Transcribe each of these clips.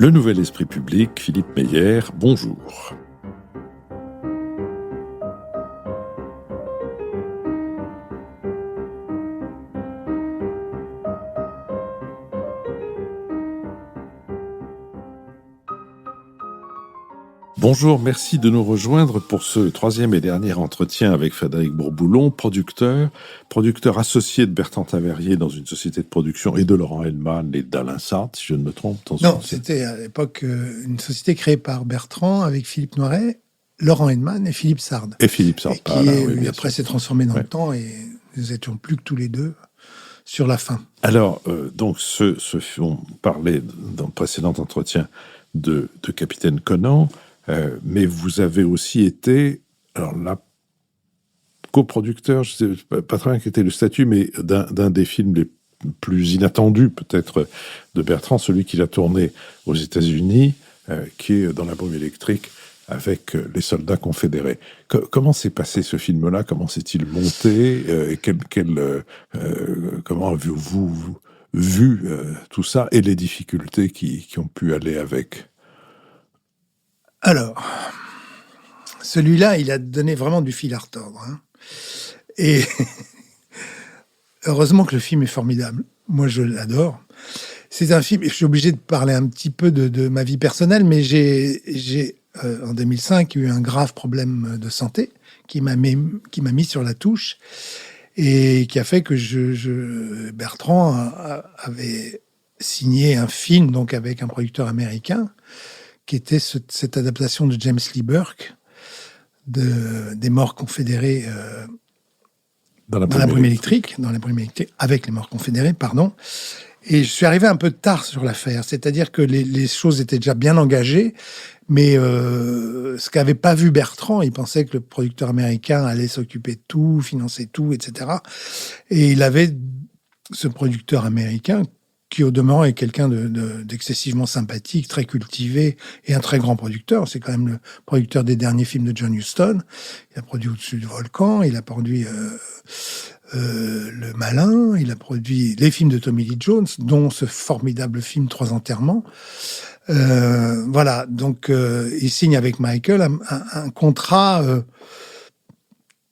Le Nouvel Esprit Public, Philippe Meyer, bonjour. Bonjour, merci de nous rejoindre pour ce troisième et dernier entretien avec Frédéric Bourboulon, producteur associé de Bertrand Tavernier dans une société de production et de Laurent Hellman et d'Alain Sartre, si je ne me trompe. Non, c'était à l'époque une société créée par Bertrand avec Philippe Noiret, Laurent Hellman et Philippe Sard. Et Philippe Sard, qui après s'est transformé dans le temps et nous étions plus que tous les deux sur la fin. Alors, donc, on parlait dans le précédent entretien de Capitaine Conan. Mais vous avez aussi été, alors là, coproducteur, je ne sais pas très bien quel était le statut, mais d'un des films les plus inattendus peut-être de Bertrand, celui qu'il a tourné aux États-Unis, qui est Dans la brume électrique, avec les soldats confédérés. Comment s'est passé ce film-là? Comment s'est-il monté? Comment avez-vous vu tout ça et les difficultés qui ont pu aller avec? Alors, celui-là, il a donné vraiment du fil à retordre. Et heureusement que le film est formidable. Moi, je l'adore. C'est un film, et je suis obligé de parler un petit peu de ma vie personnelle, mais j'ai en 2005, eu un grave problème de santé qui m'a mis sur la touche et qui a fait que Bertrand avait signé un film donc avec un producteur américain qui était cette adaptation de James Lee Burke des morts confédérés dans la brume électrique, avec les morts confédérés, pardon. Et je suis arrivé un peu tard sur l'affaire, c'est-à-dire que les choses étaient déjà bien engagées, mais ce qu'avait pas vu Bertrand, il pensait que le producteur américain allait s'occuper de tout, financer tout, etc. Et il avait ce producteur américain qui au demeurant est quelqu'un d'excessivement sympathique, très cultivé et un très grand producteur. C'est quand même le producteur des derniers films de John Huston. Il a produit Au-dessus du volcan, il a produit Le Malin, il a produit les films de Tommy Lee Jones, dont ce formidable film Trois enterrements. Voilà, donc il signe avec Michael un contrat.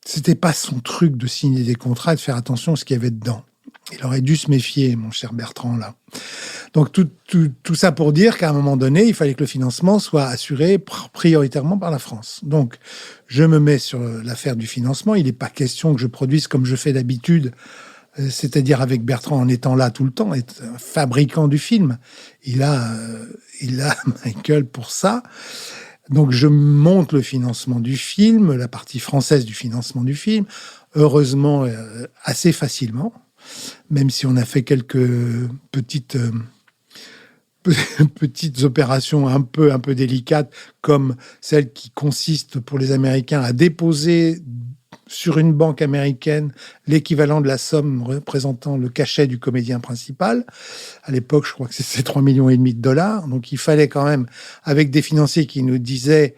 C'était pas son truc de signer des contrats et de faire attention à ce qu'il y avait dedans. Il aurait dû se méfier, mon cher Bertrand, là. Donc, tout ça pour dire qu'à un moment donné, il fallait que le financement soit assuré prioritairement par la France. Donc, je me mets sur l'affaire du financement. Il n'est pas question que je produise comme je fais d'habitude, c'est-à-dire avec Bertrand en étant là tout le temps, être fabricant du film. Il a Michael pour ça. Donc, je monte le financement du film, la partie française du financement du film, heureusement assez facilement. Même si on a fait quelques petites opérations un peu délicates, comme celle qui consiste pour les Américains à déposer sur une banque américaine l'équivalent de la somme représentant le cachet du comédien principal. À l'époque, je crois que c'est 3,5 millions de dollars. Donc, il fallait quand même, avec des financiers qui nous disaient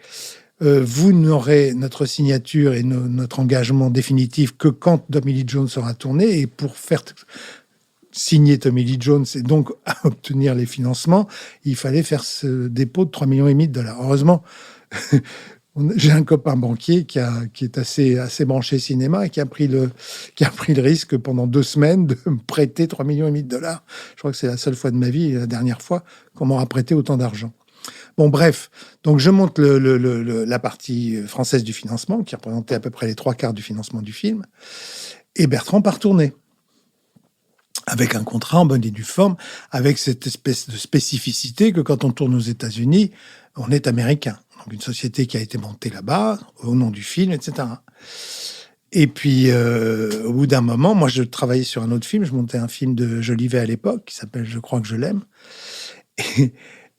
vous n'aurez notre signature et notre engagement définitif que quand Tommy Lee Jones sera tourné. Et pour faire signer Tommy Lee Jones et donc obtenir les financements, il fallait faire ce dépôt de 3,5 millions de dollars. Heureusement, j'ai un copain banquier qui est assez branché cinéma et qui a pris le risque pendant 2 semaines de me prêter 3,5 millions de dollars. Je crois que c'est la seule fois de ma vie et la dernière fois qu'on m'aura prêté autant d'argent. Bon, bref, donc je monte la partie française du financement, qui représentait à peu près les 3/4 du financement du film, et Bertrand part tourner, avec un contrat en bonne et due forme, avec cette espèce de spécificité que quand on tourne aux États-Unis, on est américain. Donc une société qui a été montée là-bas, au nom du film, etc. Et puis, au bout d'un moment, moi je travaillais sur un autre film, je montais un film de Jolivet à l'époque, qui s'appelle « Je crois que je l'aime ».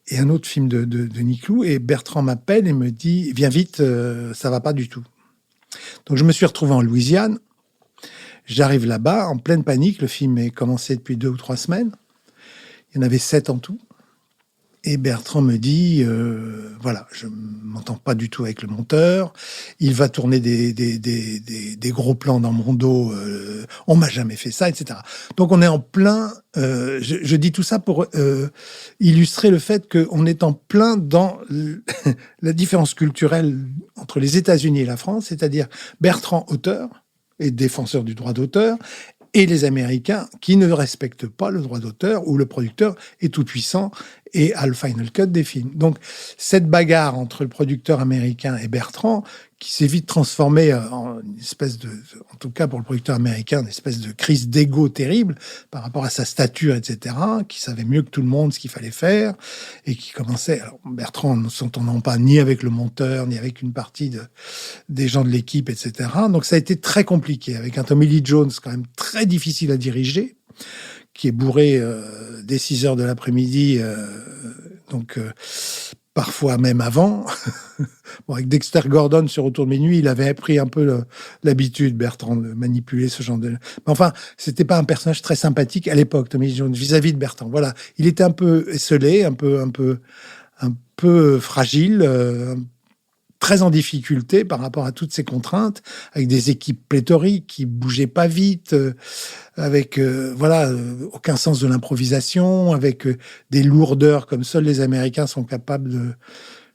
Et un autre film de Niclou, et Bertrand m'appelle et me dit « Viens vite, ça va pas du tout ». Donc je me suis retrouvé en Louisiane, j'arrive là-bas, en pleine panique, le film est commencé depuis 2 ou 3 semaines, il y en avait 7 en tout, Et Bertrand me dit, voilà, je m'entends pas du tout avec le monteur. Il va tourner des gros plans dans mon dos. On m'a jamais fait ça, etc. Donc on est en plein. Je dis tout ça pour illustrer le fait qu'on est en plein dans la différence culturelle entre les États-Unis et la France, c'est-à-dire Bertrand auteur et défenseur du droit d'auteur, et les Américains qui ne respectent pas le droit d'auteur, où le producteur est tout puissant et a le final cut des films. Donc, cette bagarre entre le producteur américain et Bertrand, qui s'est vite transformée en une espèce de, en tout cas pour le producteur américain, une espèce de crise d'ego terrible par rapport à sa stature, etc., qui savait mieux que tout le monde ce qu'il fallait faire, et qui commençait, alors Bertrand ne s'entendant pas ni avec le monteur, ni avec une partie des gens de l'équipe, etc. Donc ça a été très compliqué, avec un Tommy Lee Jones quand même très difficile à diriger, qui est bourré dès 6 heures de l'après-midi, donc parfois même avant. Bon, avec Dexter Gordon sur Autour de minuit, il avait pris un peu l'habitude, Bertrand, de manipuler ce genre de... Mais enfin, c'était pas un personnage très sympathique à l'époque, Tommy Lee Jones, vis-à-vis de Bertrand. Voilà, il était un peu esselé, un peu fragile, très en difficulté par rapport à toutes ces contraintes, avec des équipes pléthoriques qui bougeaient pas vite, avec aucun sens de l'improvisation, avec des lourdeurs comme seuls les Américains sont capables de...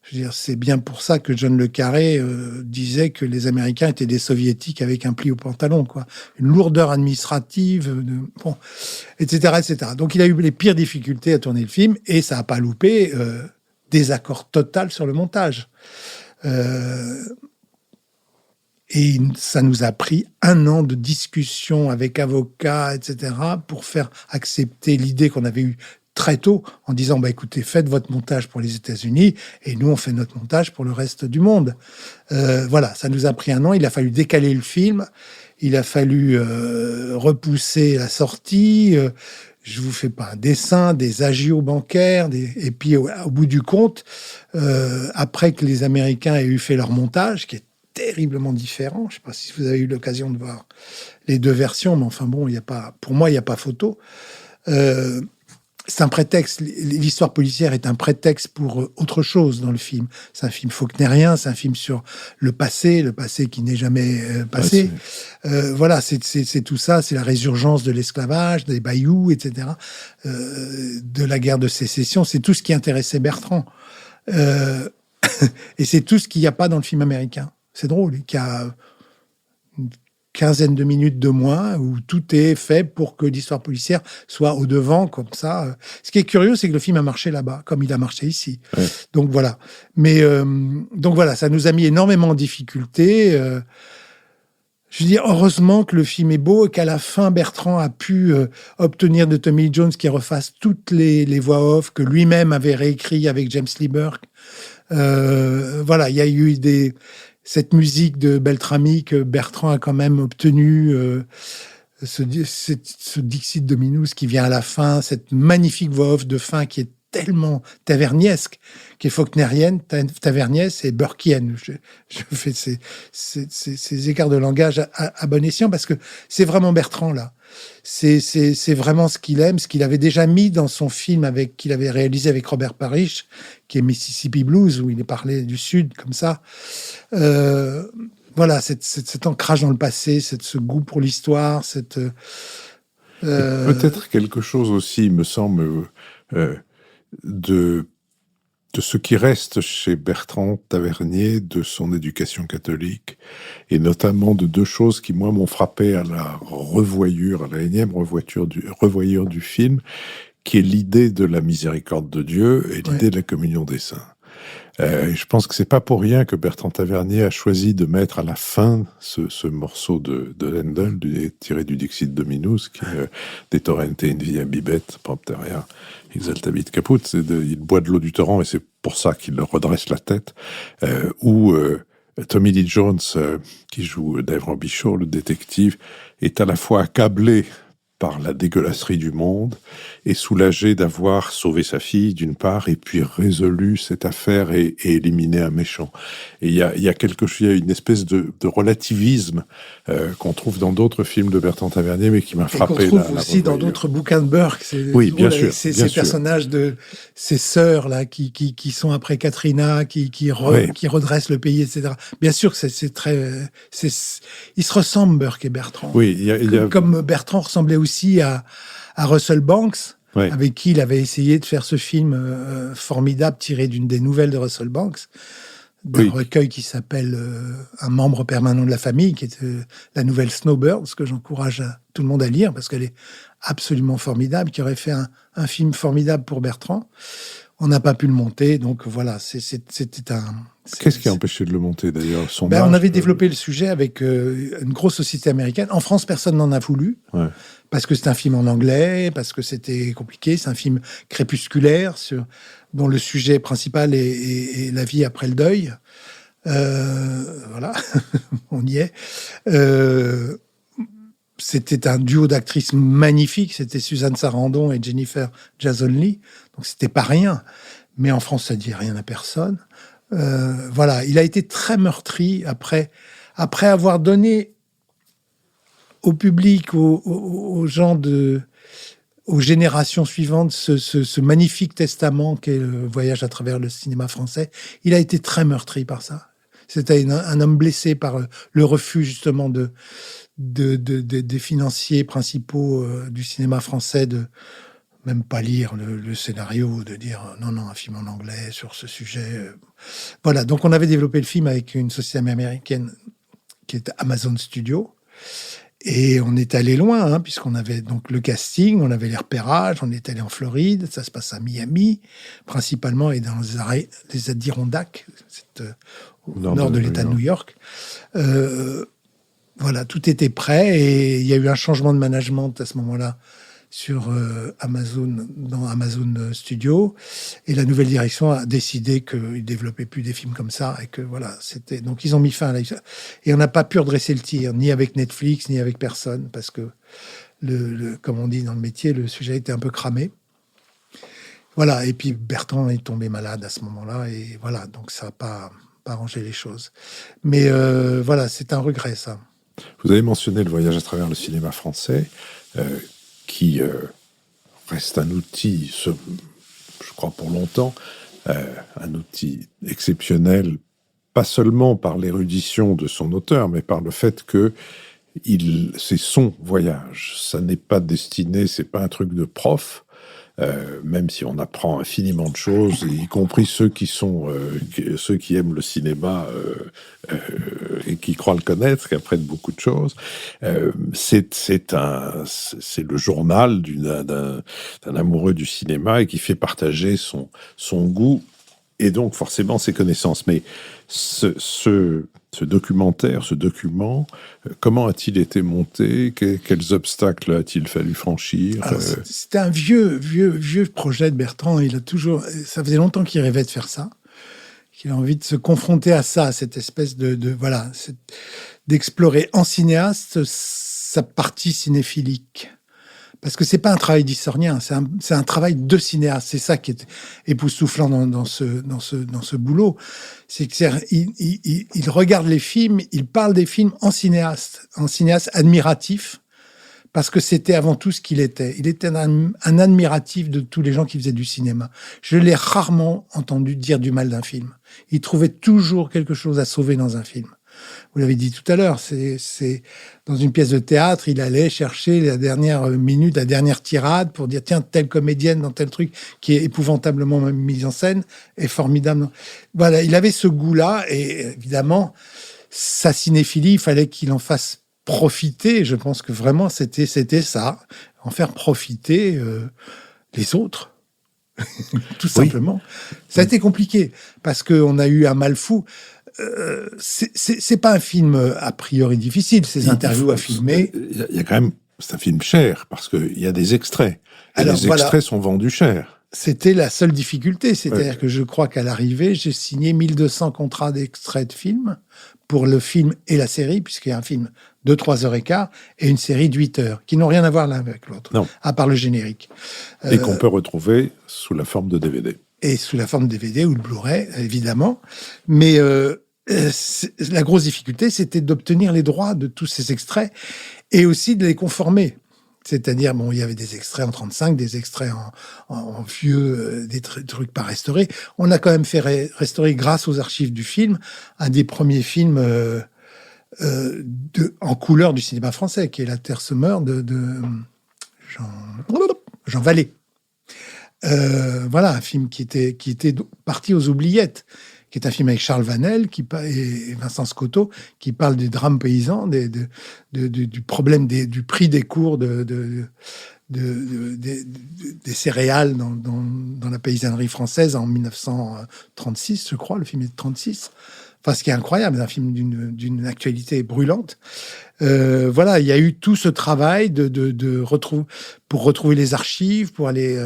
Je veux dire, c'est bien pour ça que John le Carré disait que les Américains étaient des Soviétiques avec un pli au pantalon, quoi. Une lourdeur administrative, etc., etc. Donc il a eu les pires difficultés à tourner le film, et ça a pas loupé, désaccord total sur le montage. Et ça nous a pris 1 an de discussion avec avocats, etc., pour faire accepter l'idée qu'on avait eue très tôt, en disant, écoutez, faites votre montage pour les États-Unis, et nous, on fait notre montage pour le reste du monde. Voilà, ça nous a pris 1 an, il a fallu décaler le film, il a fallu repousser la sortie, je vous fais pas un dessin, des agios bancaires, et puis au bout du compte, après que les Américains aient eu fait leur montage, qui est terriblement différent, je ne sais pas si vous avez eu l'occasion de voir les 2 versions, mais enfin bon, pour moi, il n'y a pas photo. C'est un prétexte, l'histoire policière est un prétexte pour autre chose dans le film. C'est un film faulknérien, c'est un film sur le passé qui n'est jamais passé. Ouais, voilà, c'est tout ça, c'est la résurgence de l'esclavage, des bayous, etc., de la guerre de sécession, c'est tout ce qui intéressait Bertrand. Et c'est tout ce qu'il n'y a pas dans le film américain. C'est drôle, qu'il y a une quinzaine de minutes de moins où tout est fait pour que l'histoire policière soit au devant, comme ça. Ce qui est curieux, c'est que le film a marché là-bas, comme il a marché ici. Ouais. Donc voilà. Mais donc voilà, ça nous a mis énormément en difficulté. Je veux dire, heureusement que le film est beau et qu'à la fin, Bertrand a pu obtenir de Tommy Lee Jones qu'il refasse toutes les voix off que lui-même avait réécrit avec James Lee Burke. Voilà, il y a eu cette musique de Beltrami que Bertrand a quand même obtenue, ce Dixit Dominus qui vient à la fin, cette magnifique voix off de fin qui est tellement taverniesque, qui est faulknérienne, taverniesque et burkienne. Je fais ces écarts de langage à bon escient parce que c'est vraiment Bertrand là. C'est vraiment ce qu'il aime, ce qu'il avait déjà mis dans son film qu'il avait réalisé avec Robert Parrish, qui est Mississippi Blues, où il est parlé du Sud, comme ça. Voilà, cet ancrage dans le passé, ce goût pour l'histoire, peut-être quelque chose aussi, me semble, de ce qui reste chez Bertrand Tavernier, de son éducation catholique, et notamment de 2 choses qui, moi, m'ont frappé à la revoyure, à la énième revoyure du film, qui est l'idée de la miséricorde de Dieu et l'idée de la communion des saints. Je pense que c'est pas pour rien que Bertrand Tavernier a choisi de mettre à la fin ce morceau de Handel tiré du Dixit Dominus, qui est des torrente in via bibet propterea exaltabit caput. Il boit de l'eau du torrent et c'est pour ça qu'il redresse la tête. Où Tommy Lee Jones, qui joue Dave Robichaud, le détective, est à la fois accablé par la dégueulasserie du monde et soulagé d'avoir sauvé sa fille d'une part et puis résolu cette affaire et éliminé un méchant. Et il y a une espèce de relativisme qu'on trouve dans d'autres films de Bertrand Tavernier, mais qui m'a frappé. Et qu'on trouve aussi dans d'autres bouquins de Burke. Oui, bien sûr. Ces personnages de ces sœurs là qui sont après Katrina, qui redressent le pays, etc. Bien sûr que ils se ressemblent, Burke et Bertrand. Oui, comme Bertrand ressemblait aussi à Russell Banks, avec qui il avait essayé de faire ce film formidable tiré d'une des nouvelles de Russell Banks, d'un recueil qui s'appelle Un membre permanent de la famille, qui est la nouvelle Snowbirds, que j'encourage tout le monde à lire, parce qu'elle est absolument formidable, qui aurait fait un film formidable pour Bertrand. On n'a pas pu le monter, donc voilà, c'était un... Qu'est-ce qui a empêché de le monter, d'ailleurs? On avait développé le sujet avec une grosse société américaine. En France, personne n'en a voulu, parce que c'est un film en anglais, parce que c'était compliqué. C'est un film crépusculaire, dont le sujet principal est la vie après le deuil. Voilà, on y est. C'était un duo d'actrices magnifiques. C'était Suzanne Sarandon et Jennifer Jason Leigh. Donc, c'était pas rien. Mais en France, ça dit rien à personne. Voilà, il a été très meurtri après avoir donné au public, aux gens aux générations suivantes, ce magnifique testament qu'est le voyage à travers le cinéma français. Il a été très meurtri par ça. C'était un homme blessé par le refus justement des financiers principaux du cinéma français de même pas lire le scénario, de dire non, un film en anglais sur ce sujet. Voilà, donc on avait développé le film avec une société américaine qui est Amazon Studio. Et on est allé loin, puisqu'on avait donc le casting, on avait les repérages, on est allé en Floride, ça se passe à Miami, principalement, et dans les Adirondacks, au nord de l'État de New York. Voilà, tout était prêt, et il y a eu un changement de management à ce moment-là sur Amazon, dans Amazon Studio, et la nouvelle direction a décidé qu'ils ne développaient plus des films comme ça, et que voilà, c'était... Donc ils ont mis fin à et on n'a pas pu redresser le tir, ni avec Netflix, ni avec personne, parce que, comme on dit dans le métier, le sujet était un peu cramé. Voilà, et puis Bertrand est tombé malade à ce moment-là, et voilà, donc ça n'a pas arrangé les choses. Mais voilà, c'est un regret, ça. Vous avez mentionné le voyage à travers le cinéma français, qui reste un outil, je crois pour longtemps, un outil exceptionnel, pas seulement par l'érudition de son auteur, mais par le fait que c'est son voyage. Ça n'est pas destiné, c'est pas un truc de prof, même si on apprend infiniment de choses, y compris ceux qui aiment le cinéma et qui croient le connaître, qui apprennent beaucoup de choses. C'est le journal d'un amoureux du cinéma et qui fait partager son goût et donc forcément ses connaissances. Mais ce documentaire, ce document, comment a-t-il été monté? Quels obstacles a-t-il fallu franchir? C'était un vieux projet de Bertrand. Ça faisait longtemps qu'il rêvait de faire ça, qu'il a envie de se confronter à ça, à cette espèce d'explorer en cinéaste sa partie cinéphilique. Parce que c'est pas un travail d'historien, c'est un travail de cinéaste. C'est ça qui est époustouflant dans ce boulot. C'est qu'il regarde les films, il parle des films en cinéaste admiratif, parce que c'était avant tout ce qu'il était. Il était un admiratif de tous les gens qui faisaient du cinéma. Je l'ai rarement entendu dire du mal d'un film. Il trouvait toujours quelque chose à sauver dans un film. Vous l'avez dit tout à l'heure, c'est dans une pièce de théâtre, il allait chercher la dernière minute, la dernière tirade pour dire tiens, telle comédienne dans tel truc qui est épouvantablement mise en scène est formidable. Voilà, il avait ce goût-là et évidemment, sa cinéphilie, il fallait qu'il en fasse profiter. Je pense que vraiment, c'était ça, en faire profiter les autres. Tout simplement. Ça a été compliqué parce qu'on a eu un mal fou. C'est pas un film a priori difficile, ces interviews à filmer. Il y a quand même, c'est un film cher parce qu'il y a des extraits. Et les extraits sont vendus cher. C'était la seule difficulté. C'est-à-dire que je crois qu'à l'arrivée, j'ai signé 1200 contrats d'extraits de films pour le film et la série, puisqu'il y a un film de 3h15 et une série de 8 heures, qui n'ont rien à voir l'un avec l'autre, à part le générique. Et qu'on peut retrouver sous la forme de DVD. Et sous la forme de DVD ou de Blu-ray, évidemment. Mais la grosse difficulté, c'était d'obtenir les droits de tous ces extraits et aussi de les conformer. C'est-à-dire, bon, il y avait des extraits en 35, des extraits en vieux, des trucs pas restaurés. On a quand même fait restaurer, grâce aux archives du film, un des premiers films en couleur du cinéma français, qui est La Terre se meurt de Jean Vallée. Voilà, un film qui était parti aux oubliettes, qui est un film avec Charles Vanel et Vincent Scotto, qui parle des drames paysans, du problème du prix des cours des céréales dans la paysannerie française en 1936, je crois. Le film est de 36. Enfin, ce qui est incroyable, un film d'une actualité brûlante. Voilà, il y a eu tout ce travail pour retrouver les archives, pour aller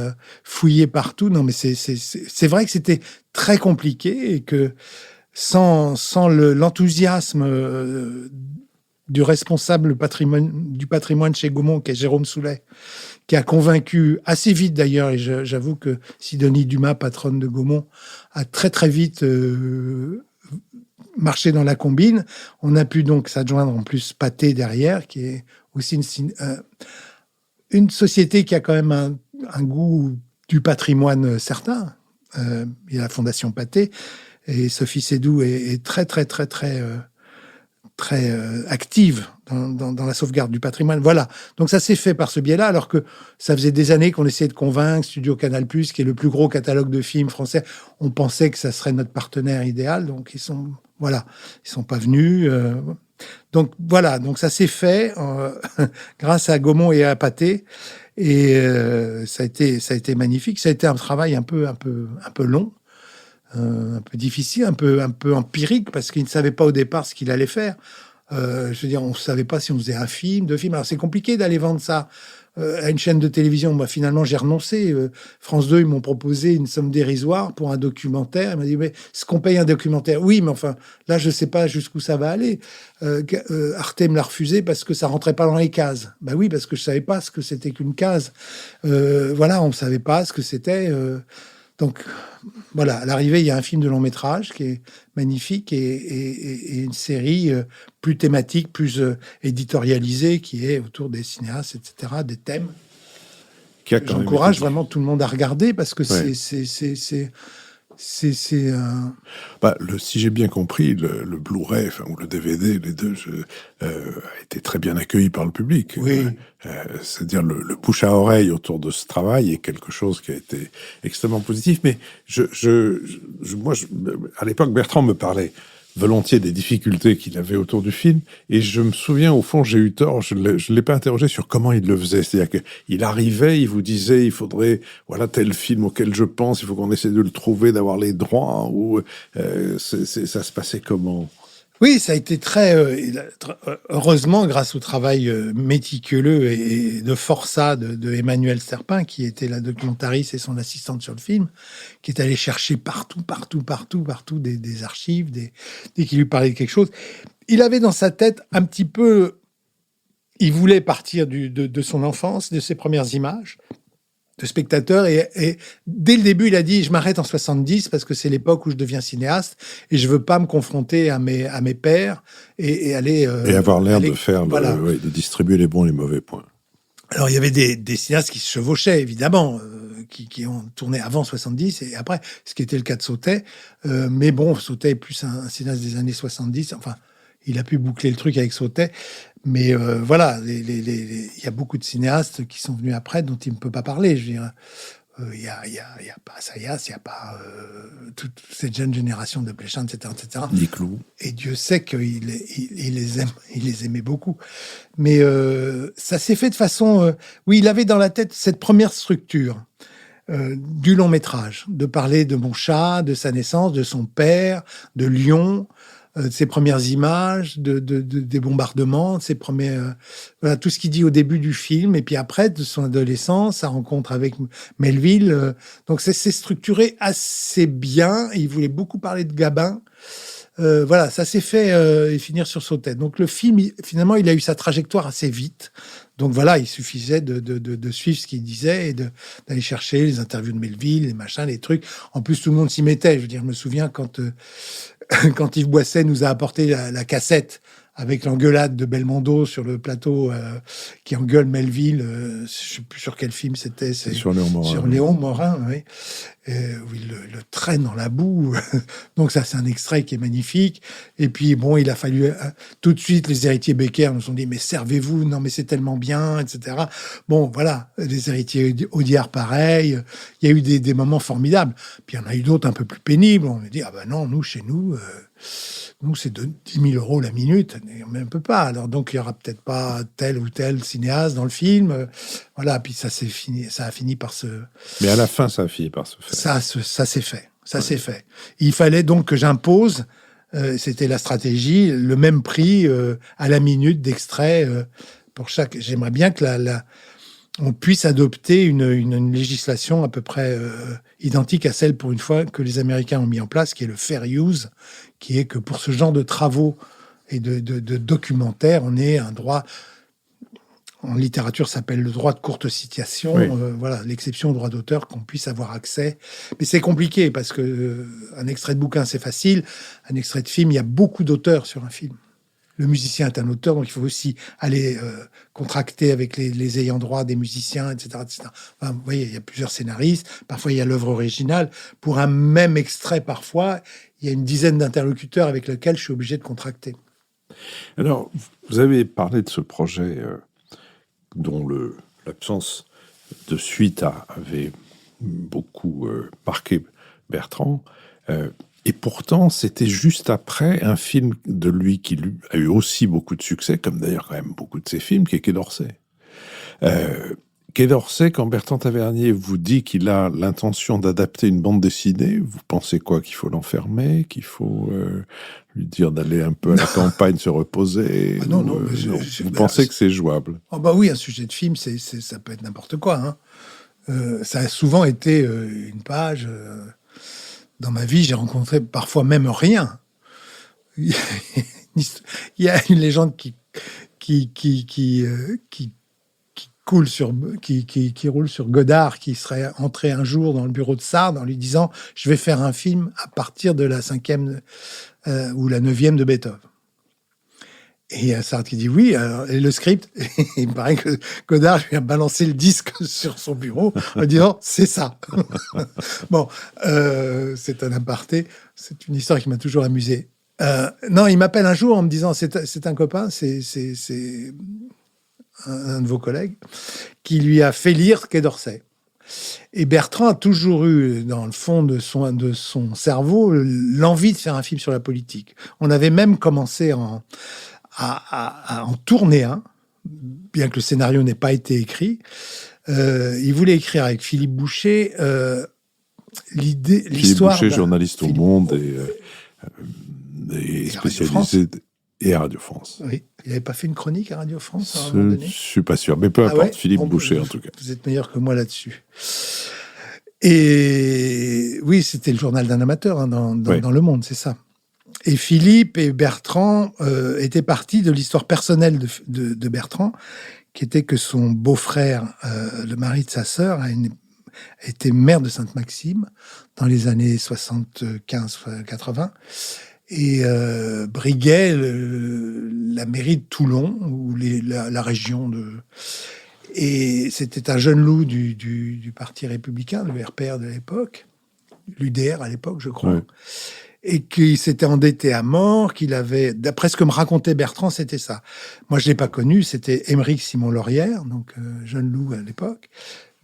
fouiller partout. Non, mais c'est vrai que c'était très compliqué et que sans l'enthousiasme du responsable du patrimoine chez Gaumont, qui est Jérôme Soulet, qui a convaincu assez vite d'ailleurs, et j'avoue que Sidonie Dumas, patronne de Gaumont, a très très vite marché dans la combine. On a pu donc s'adjoindre en plus Pathé derrière, qui est aussi une société qui a quand même un goût du patrimoine certain. Il y a la Fondation Pathé, et Sophie Sédou est très très très très très active dans la sauvegarde du patrimoine. Voilà. Donc ça s'est fait par ce biais-là, alors que ça faisait des années qu'on essayait de convaincre Studio Canal+, qui est le plus gros catalogue de films français. On pensait que ça serait notre partenaire idéal, donc ils sont pas venus. Donc voilà, donc ça s'est fait grâce à Gaumont et à Pathé, et ça a été magnifique. Ça a été un travail un peu long. Un peu difficile, un peu empirique, parce qu'il ne savait pas au départ ce qu'il allait faire. Je veux dire, on ne savait pas si on faisait un film, deux films. Alors, c'est compliqué d'aller vendre ça à une chaîne de télévision. Moi, finalement, j'ai renoncé. France 2, ils m'ont proposé une somme dérisoire pour un documentaire. Ils m'ont dit, mais est-ce qu'on paye un documentaire? Oui, mais enfin, là, je ne sais pas jusqu'où ça va aller. Arte me l'a refusé parce que ça rentrait pas dans les cases. Ben oui, parce que je ne savais pas ce que c'était qu'une case. Voilà, on ne savait pas ce que c'était... Donc, voilà, à l'arrivée, il y a un film de long métrage qui est magnifique et une série plus thématique, plus éditorialisée, qui est autour des cinéastes, etc., des thèmes. J'encourage vraiment tout le monde à regarder, parce que c'est un... si j'ai bien compris, le Blu-ray ou le DVD, les deux, a été très bien accueilli par le public. Oui. C'est-à-dire le bouche à oreille autour de ce travail est quelque chose qui a été extrêmement positif. Mais moi, à l'époque, Bertrand me parlait volontiers des difficultés qu'il avait autour du film, et je me souviens, au fond, j'ai eu tort, je l'ai pas interrogé sur comment il le faisait. C'est-à-dire qu'il arrivait, il vous disait, il faudrait, voilà, tel film auquel je pense, il faut qu'on essaie de le trouver, d'avoir les droits, ou ça se passait comment? Oui, ça a été très heureusement, grâce au travail méticuleux et de forçat de Emmanuel Serpin, qui était la documentariste et son assistante sur le film, qui est allé chercher partout des archives, dès qu'il lui parlait de quelque chose. Il avait dans sa tête un petit peu... Il voulait partir de son enfance, de ses premières images de spectateur, et dès le début, il a dit, je m'arrête en 70 parce que c'est l'époque où je deviens cinéaste et je veux pas me confronter à mes pairs et aller... et avoir l'air de faire, voilà. De distribuer les bons et les mauvais points. Alors, il y avait des cinéastes qui se chevauchaient, évidemment, qui ont tourné avant 70 et après, ce qui était le cas de Sautet. Mais bon, Sautet est plus un cinéaste des années 70. Enfin, il a pu boucler le truc avec Sautet. Mais voilà, il y a beaucoup de cinéastes qui sont venus après dont il ne peut pas parler. Je veux dire, il y a pas Assayas, il n'y a pas toute cette jeune génération de Pléchin, etc. Ni Clou. Et Dieu sait qu'il les aimait beaucoup. Mais ça s'est fait de façon... oui, il avait dans la tête cette première structure du long métrage, de parler de mon chat, de sa naissance, de son père, de Lyon, ses premières images, des bombardements, ses premiers, voilà, tout ce qu'il dit au début du film, et puis après, de son adolescence, sa rencontre avec Melville. Donc, c'est structuré assez bien. Il voulait beaucoup parler de Gabin. Voilà, ça s'est fait et finir sur son tête. Donc, le film, finalement, il a eu sa trajectoire assez vite. Donc voilà, il suffisait de suivre ce qu'il disait et d'aller chercher les interviews de Melville, les machins, les trucs. En plus, tout le monde s'y mettait. Je veux dire, je me souviens quand Yves Boisset nous a apporté la cassette avec l'engueulade de Belmondo sur le plateau qui engueule Melville. Je ne sais plus sur quel film c'était. C'est sur Léon Morin. Sur Léon Morin, oui. Où il le traîne dans la boue. Donc ça, c'est un extrait qui est magnifique. Et puis, bon, il a fallu... tout de suite, les héritiers Becker nous ont dit « Mais servez-vous, non, mais c'est tellement bien, etc. » Bon, voilà, les héritiers Audiard, pareil. Il y a eu des moments formidables. Puis il y en a eu d'autres un peu plus pénibles. On a dit « Ah ben non, nous, chez nous... nous, c'est de 10 000 € la minute, mais on ne peut pas. Alors, donc, il n'y aura peut-être pas tel ou tel cinéaste dans le film. Voilà, puis ça a fini par se... Mais à la fin, ça a fini par se faire. Ça s'est fait. Ça s'est fait. Il fallait donc que j'impose, c'était la stratégie, le même prix à la minute d'extrait pour chaque... J'aimerais bien que on puisse adopter une législation à peu près identique à celle, pour une fois, que les Américains ont mis en place, qui est le fair use, qui est que pour ce genre de travaux et de documentaires, on ait un droit, en littérature, ça s'appelle le droit de courte citation, oui. Voilà, l'exception au droit d'auteur, qu'on puisse avoir accès. Mais c'est compliqué, parce que un extrait de bouquin, c'est facile. Un extrait de film, il y a beaucoup d'auteurs sur un film. Le musicien est un auteur, donc il faut aussi aller contracter avec les ayants droit des musiciens, etc. etc. Enfin, vous voyez, il y a plusieurs scénaristes. Parfois, il y a l'œuvre originale. Pour un même extrait, parfois, il y a une dizaine d'interlocuteurs avec lesquels je suis obligé de contracter. Alors, vous avez parlé de ce projet dont l'absence de suite avait beaucoup marqué Bertrand. Et pourtant, c'était juste après un film de lui qui lui a eu aussi beaucoup de succès, comme d'ailleurs quand même beaucoup de ses films, qui est Quai d'Orsay. Quai d'Orsay, quand Bertrand Tavernier vous dit qu'il a l'intention d'adapter une bande dessinée, vous pensez quoi? Qu'il faut l'enfermer? Qu'il faut lui dire d'aller un peu à la campagne se reposer? Non. Vous pensez que c'est jouable? Oh bah oui, un sujet de film, ça peut être n'importe quoi. Hein. Ça a souvent été une page... Dans ma vie, j'ai rencontré parfois même rien. Il y a une légende qui roule sur Godard, qui serait entré un jour dans le bureau de Sard en lui disant « Je vais faire un film à partir de la 5e ou la 9e de Beethoven ». Et Sard qui dit oui, et le script, il me paraît que Godard lui a balancé le disque sur son bureau en disant c'est ça. Bon, c'est un aparté, c'est une histoire qui m'a toujours amusé. Non, il m'appelle un jour en me disant c'est un copain, c'est un de vos collègues, qui lui a fait lire Quai d'Orsay. Et Bertrand a toujours eu, dans le fond de son cerveau, l'envie de faire un film sur la politique. On avait même commencé à en tourner un, bien que le scénario n'ait pas été écrit. Il voulait écrire avec Philippe Boucher l'histoire... Philippe Boucher, journaliste au Monde et spécialisé... Et à Radio France. Oui. Il n'avait pas fait une chronique à Radio France à un moment donné? Je ne suis pas sûr, mais peu importe, ouais, Philippe Boucher en tout cas. Vous êtes meilleur que moi là-dessus. Et oui, c'était le journal d'un amateur dans Le Monde, c'est ça. Et Philippe et Bertrand étaient partis de l'histoire personnelle de Bertrand, qui était que son beau-frère, le mari de sa sœur, était maire de Sainte-Maxime dans les années 75-80. Et briguait la mairie de Toulon, ou la région de... Et c'était un jeune loup du Parti républicain, le RPR de l'époque, l'UDR à l'époque, je crois, ouais. Et qui s'était endetté à mort, qu'il avait... D'après ce que me racontait Bertrand, c'était ça. Moi, je ne l'ai pas connu, c'était Émeric Simon-Laurière, donc jeune loup à l'époque,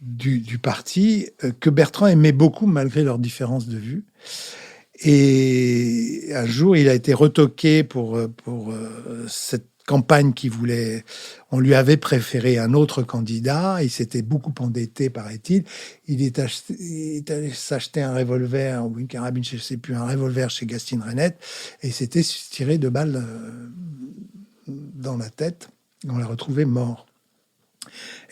du parti, que Bertrand aimait beaucoup, malgré leurs différences de vue. Et un jour, il a été retoqué pour cette campagne qui voulait... On lui avait préféré un autre candidat. Il s'était beaucoup endetté, paraît-il. Il est allé s'acheter un revolver ou une carabine, je ne sais plus, un revolver chez Gastine Renette, et il s'était tiré 2 balles dans la tête. On l'a retrouvé mort.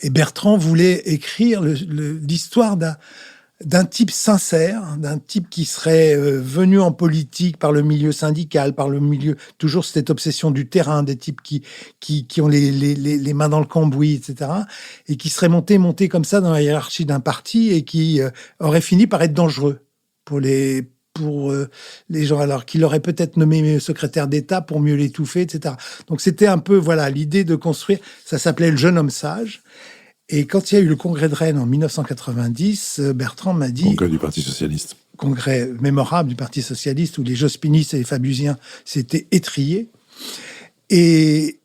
Et Bertrand voulait écrire l'histoire d'un type sincère, d'un type qui serait venu en politique par le milieu syndical, par le milieu, toujours cette obsession du terrain, des types qui ont les mains dans le cambouis, etc., et qui serait monté comme ça dans la hiérarchie d'un parti et qui aurait fini par être dangereux pour les gens, alors qu'il aurait peut-être nommé secrétaire d'État pour mieux l'étouffer, etc. Donc c'était un peu, voilà, l'idée de construire, ça s'appelait Le jeune homme sage. Et quand il y a eu le congrès de Rennes en 1990, Bertrand m'a dit... Congrès du Parti socialiste. Congrès mémorable du Parti socialiste où les jospinistes et les fabusiens s'étaient étriés. Et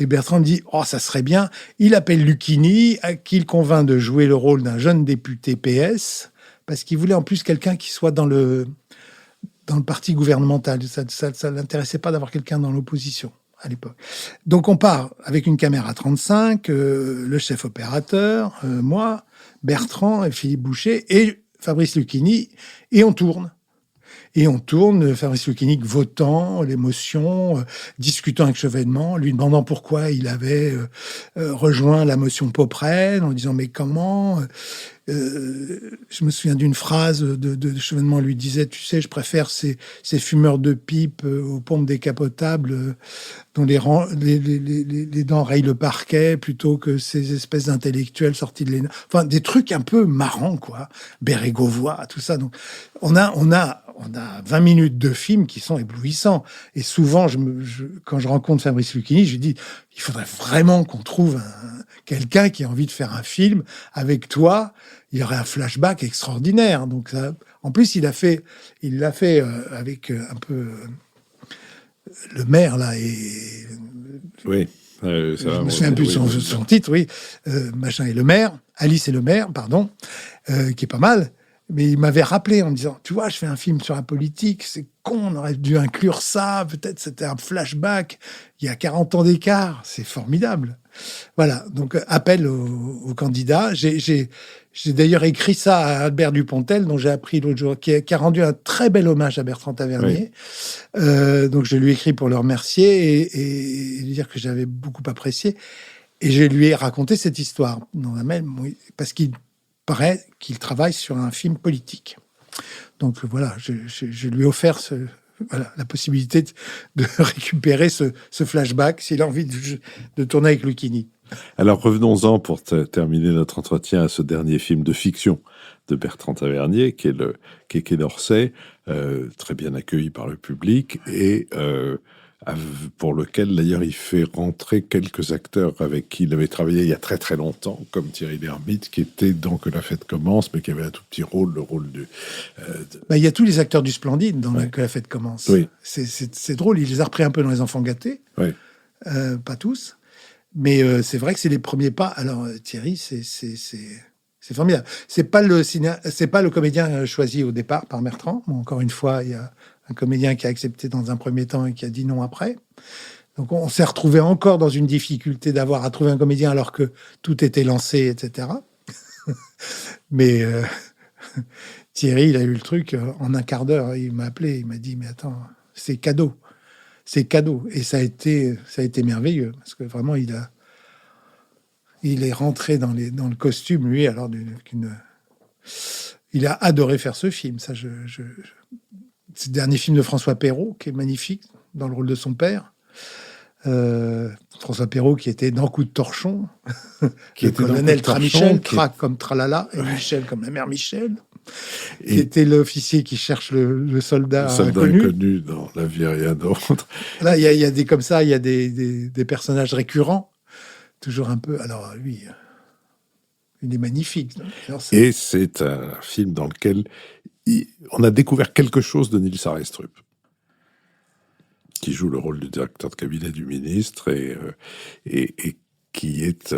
Bertrand me dit « Oh, ça serait bien ». Il appelle Lucchini, qu'il convainc de jouer le rôle d'un jeune député PS, parce qu'il voulait en plus quelqu'un qui soit dans le parti gouvernemental. Ça ne l'intéressait pas d'avoir quelqu'un dans l'opposition à l'époque. Donc on part avec une caméra 35, le chef opérateur, moi, Bertrand et Philippe Boucher et Fabrice Lucchini, et on tourne. Et on tourne, Fabrice Lucchini votant l'émotion, discutant avec Chevènement, lui demandant pourquoi il avait rejoint la motion Popren, en disant mais comment je me souviens d'une phrase de Chevènement, lui disait, tu sais, je préfère ces fumeurs de pipe aux pompes décapotables dont les dents rayent le parquet plutôt que ces espèces d'intellectuels sortis de l'ENA. Enfin, des trucs un peu marrants, quoi. Bérégovois, tout ça. Donc, on a 20 minutes de film qui sont éblouissants. Et souvent, quand je rencontre Fabrice Lucchini, je lui dis, il faudrait vraiment qu'on trouve quelqu'un qui a envie de faire un film avec toi. Il y aurait un flashback extraordinaire. Donc, ça, en plus, il l'a fait avec un peu le maire, là, et... Oui. Je me souviens plus de son titre, oui. Machin et le maire, Alice et le maire, pardon, qui est pas mal. Mais il m'avait rappelé en me disant, tu vois, je fais un film sur la politique, c'est con, on aurait dû inclure ça, peut-être c'était un flashback, il y a 40 ans d'écart, c'est formidable. Voilà, donc appel aux candidats. J'ai d'ailleurs écrit ça à Albert Dupontel, dont j'ai appris l'autre jour, qui a rendu un très bel hommage à Bertrand Tavernier. Oui. Donc je lui ai écrit pour le remercier et lui dire que j'avais beaucoup apprécié. Et je lui ai raconté cette histoire dans la même, parce qu'il paraît qu'il travaille sur un film politique. Donc voilà, je lui ai offert la possibilité de récupérer ce flashback s'il a envie de tourner avec Lucchini. Alors revenons-en pour terminer notre entretien à ce dernier film de fiction de Bertrand Tavernier, qui est Quai d'Orsay, très bien accueilli par le public et pour lequel d'ailleurs il fait rentrer quelques acteurs avec qui il avait travaillé il y a très très longtemps, comme Thierry Lhermitte, qui était dans Que la fête commence, mais qui avait un tout petit rôle, le rôle du... il y a tous les acteurs du Splendide dans Que la fête commence. Oui. C'est drôle, il les a repris un peu dans Les Enfants gâtés, pas tous, mais c'est vrai que c'est les premiers pas. Alors Thierry, c'est formidable. C'est pas le comédien choisi au départ par Bertrand. Bon, encore une fois, il y a un comédien qui a accepté dans un premier temps et qui a dit non après. Donc on s'est retrouvé encore dans une difficulté d'avoir à trouver un comédien alors que tout était lancé, etc. Mais Thierry, il a eu le truc en un quart d'heure. Il m'a appelé, il m'a dit mais attends, c'est cadeau. C'est cadeau. Et ça a été merveilleux parce que vraiment il est rentré dans le costume, lui, alors il a adoré faire ce film. Ça, c'est le dernier film de François Perrault, qui est magnifique, dans le rôle de son père. François Perrault, qui était dans Coup de torchon, qui était le colonel Tramichel, craque comme Tralala, et Michel comme la mère Michel, qui était l'officier qui cherche le soldat inconnu dans La vie et rien d'autre. Là, il y a des comme ça, il y a des personnages récurrents, toujours un peu... Alors, lui... Il est magnifique. Et c'est un film dans lequel on a découvert quelque chose de Nils Arestrup, qui joue le rôle du directeur de cabinet du ministre et qui est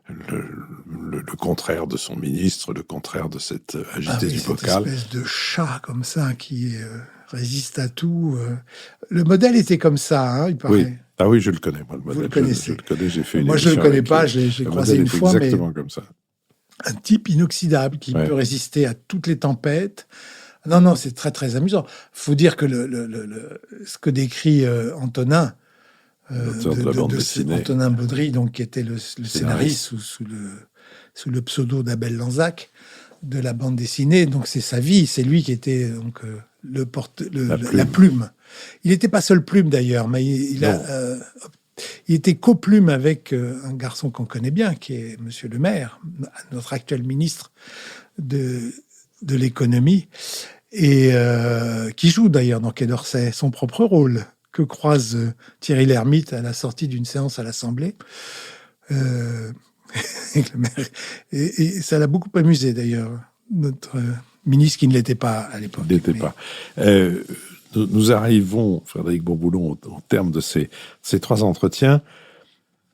le contraire de son ministre, le contraire de cette agité du bocal. Cette espèce de chat comme ça qui résiste à tout. Le modèle était comme ça, hein, il paraît. Ah oui, je le connais, moi, le modèle. Vous le connaissez. Je le connais, j'ai fait une Moi, je ne le émission connais avec pas, lui. j'ai Le croisé modèle une est fois, mais exactement comme ça. un type inoxydable qui Ouais. peut résister à toutes les tempêtes. Non, non, c'est très, très amusant. Il faut dire que ce que décrit Antonin, L'auteur de la bande dessinée. Antonin Baudry, donc, qui était le scénariste sous le pseudo d'Abel Lanzac de la bande dessinée. Donc, c'est sa vie. C'est lui qui était donc, la plume. Il n'était pas seul plume, d'ailleurs, mais il était coplume avec un garçon qu'on connaît bien, qui est Monsieur le maire, notre actuel ministre de l'économie, et qui joue d'ailleurs dans Quai d'Orsay son propre rôle, que croise Thierry Lhermitte à la sortie d'une séance à l'Assemblée. Et ça l'a beaucoup amusé d'ailleurs, notre ministre qui ne l'était pas à l'époque. Il n'était pas. Nous arrivons, Frédéric Bourboulon, au terme de ces 3 entretiens.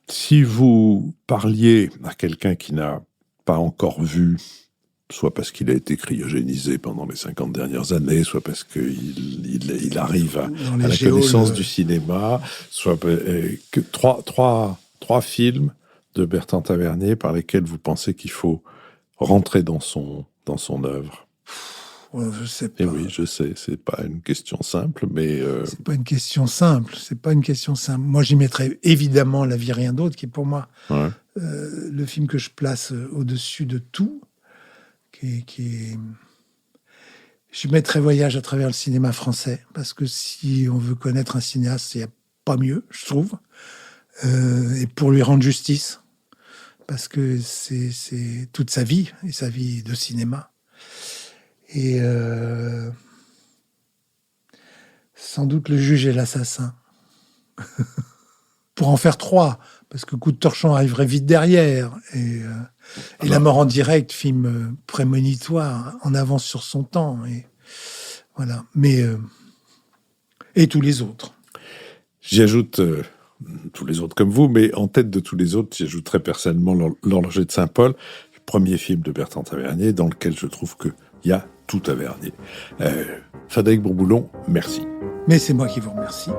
Si vous parliez à quelqu'un qui n'a pas encore vu, soit parce qu'il a été cryogénisé pendant les 50 dernières années, soit parce qu'il arrive à la connaissance du cinéma, soit que trois films de Bertrand Tavernier par lesquels vous pensez qu'il faut rentrer dans son œuvre. Je sais pas. Et oui, je sais, c'est pas une question simple, mais c'est pas une question simple. C'est pas une question simple. Moi, j'y mettrais évidemment La vie rien d'autre, qui est pour moi le film que je place au-dessus de tout. Je mettrais Voyage à travers le cinéma français, parce que si on veut connaître un cinéaste, il n'y a pas mieux, je trouve. Et pour lui rendre justice, parce que c'est toute sa vie, et sa vie de cinéma. Et sans doute Le juge et l'assassin. Pour en faire 3, parce que Coup de torchon arriverait vite derrière. Et La mort en direct, film prémonitoire, en avance sur son temps. Et voilà. Mais et tous les autres. J'y ajoute tous les autres comme vous, mais en tête de tous les autres, j'y ajouterais personnellement L'Horloger de Saint-Paul, le premier film de Bertrand Tavernier, dans lequel je trouve qu'il y a tout Tavernier. Frédéric Bourboulon, merci. Mais c'est moi qui vous remercie.